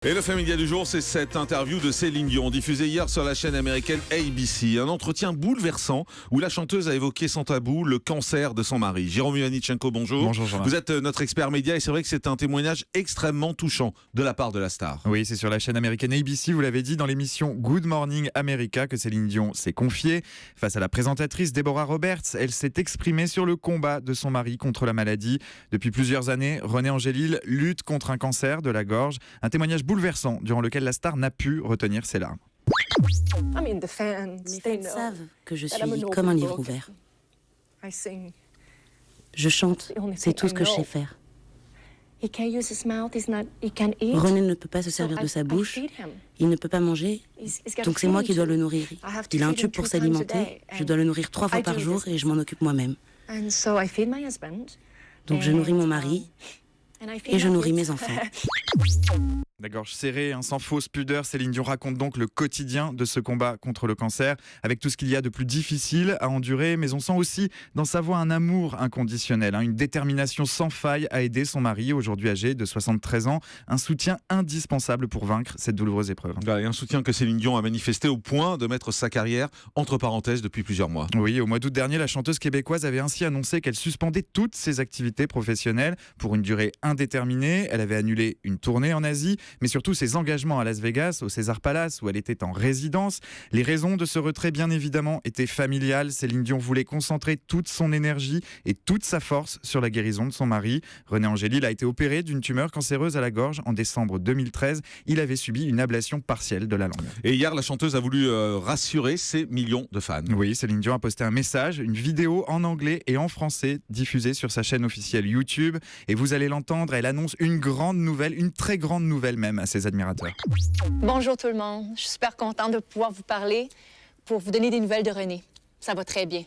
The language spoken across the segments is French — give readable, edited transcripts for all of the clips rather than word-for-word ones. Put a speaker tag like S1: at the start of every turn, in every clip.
S1: Et le Familia du jour, c'est cette interview de Céline Dion, diffusée hier sur la chaîne américaine ABC. Un entretien bouleversant où la chanteuse a évoqué sans tabou le cancer de son mari. Jérôme Ioannichenko, bonjour.
S2: Bonjour Jean-Marc.
S1: Vous êtes notre expert média et c'est vrai que c'est un témoignage extrêmement touchant de la part de la star.
S2: Oui, c'est sur la chaîne américaine ABC, vous l'avez dit, dans l'émission Good Morning America que Céline Dion s'est confiée. Face à la présentatrice Deborah Roberts, elle s'est exprimée sur le combat de son mari contre la maladie. Depuis plusieurs années, René Angélil lutte contre un cancer de la gorge. Un témoignage bouleversant durant lequel la star n'a pu retenir ses larmes.
S3: Les fans savent que je suis comme un livre ouvert. Je chante, c'est tout ce que je sais faire. René ne peut pas se servir de sa bouche, il ne peut pas manger, donc c'est moi qui dois le nourrir. Il a un tube pour s'alimenter, je dois le nourrir 3 fois par jour et je m'en occupe moi-même. Donc je nourris mon mari et je nourris mes enfants.
S2: La gorge serrée, sans fausse pudeur, Céline Dion raconte donc le quotidien de ce combat contre le cancer, avec tout ce qu'il y a de plus difficile à endurer, mais on sent aussi dans sa voix un amour inconditionnel, une détermination sans faille à aider son mari, aujourd'hui âgé de 73 ans, un soutien indispensable pour vaincre cette douloureuse épreuve.
S1: Et un soutien que Céline Dion a manifesté au point de mettre sa carrière entre parenthèses depuis plusieurs mois.
S2: Oui, au mois d'août dernier, la chanteuse québécoise avait ainsi annoncé qu'elle suspendait toutes ses activités professionnelles pour une durée indéterminée. Elle avait annulé une tournée en Asie, mais surtout ses engagements à Las Vegas, au César Palace, où elle était en résidence. Les raisons de ce retrait, bien évidemment, étaient familiales. Céline Dion voulait concentrer toute son énergie et toute sa force sur la guérison de son mari. René Angélil a été opéré d'une tumeur cancéreuse à la gorge en décembre 2013. Il avait subi une ablation partielle de la langue.
S1: Et hier, la chanteuse a voulu rassurer ses millions de fans.
S2: Oui, Céline Dion a posté un message, une vidéo en anglais et en français diffusée sur sa chaîne officielle YouTube. Et vous allez l'entendre, elle annonce une grande nouvelle, une très grande nouvelle même à ses admirateurs.
S4: Bonjour tout le monde. Je suis super contente de pouvoir vous parler pour vous donner des nouvelles de René. Ça va très bien.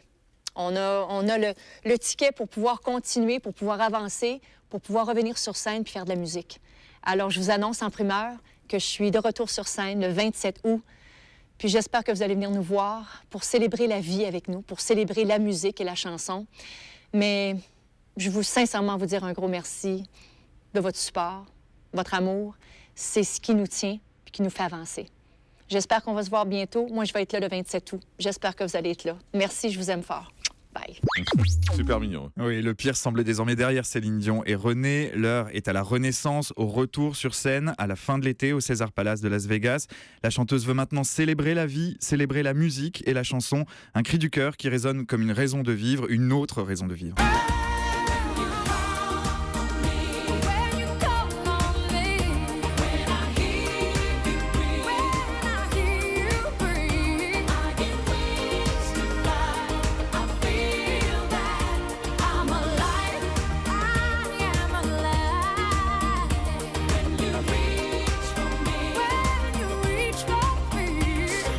S4: On a le ticket pour pouvoir continuer, pour pouvoir avancer, pour pouvoir revenir sur scène puis faire de la musique. Alors, je vous annonce en primeur que je suis de retour sur scène le 27 août. Puis j'espère que vous allez venir nous voir pour célébrer la vie avec nous, pour célébrer la musique et la chanson. Mais je veux sincèrement vous dire un gros merci de votre support, votre amour. C'est ce qui nous tient et qui nous fait avancer. J'espère qu'on va se voir bientôt. Moi, je vais être là le 27 août. J'espère que vous allez être là. Merci, je vous aime fort. Bye.
S1: Super mignon.
S2: Oui, le pire semblait désormais derrière Céline Dion et René. L'heure est à la renaissance, au retour sur scène, à la fin de l'été, au César Palace de Las Vegas. La chanteuse veut maintenant célébrer la vie, célébrer la musique et la chanson. Un cri du cœur qui résonne comme une raison de vivre, une autre raison de vivre.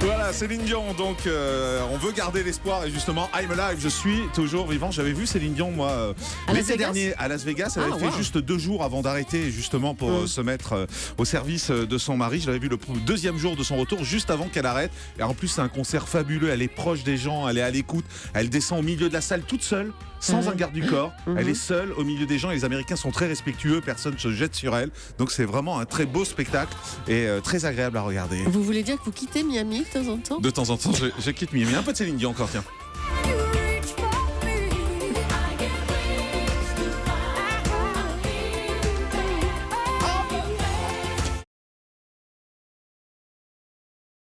S1: Voilà, Céline Dion, donc on veut garder l'espoir et justement I'm Alive, je suis toujours vivant. J'avais vu Céline Dion moi l'été dernier à Las Vegas, elle avait fait juste 2 jours avant d'arrêter justement pour se mettre au service de son mari. Je l'avais vu le 2e jour de son retour, juste avant qu'elle arrête. Et en plus c'est un concert fabuleux, elle est proche des gens, elle est à l'écoute, elle descend au milieu de la salle toute seule, sans un garde du corps, elle est seule au milieu des gens et les Américains sont très respectueux, personne ne se jette sur elle. Donc c'est vraiment un très beau spectacle et très agréable à regarder.
S5: Vous voulez dire que vous quittez Miami de temps en temps ?
S1: De temps en temps, je quitte Miami. Un peu de Céline Dion encore, tiens.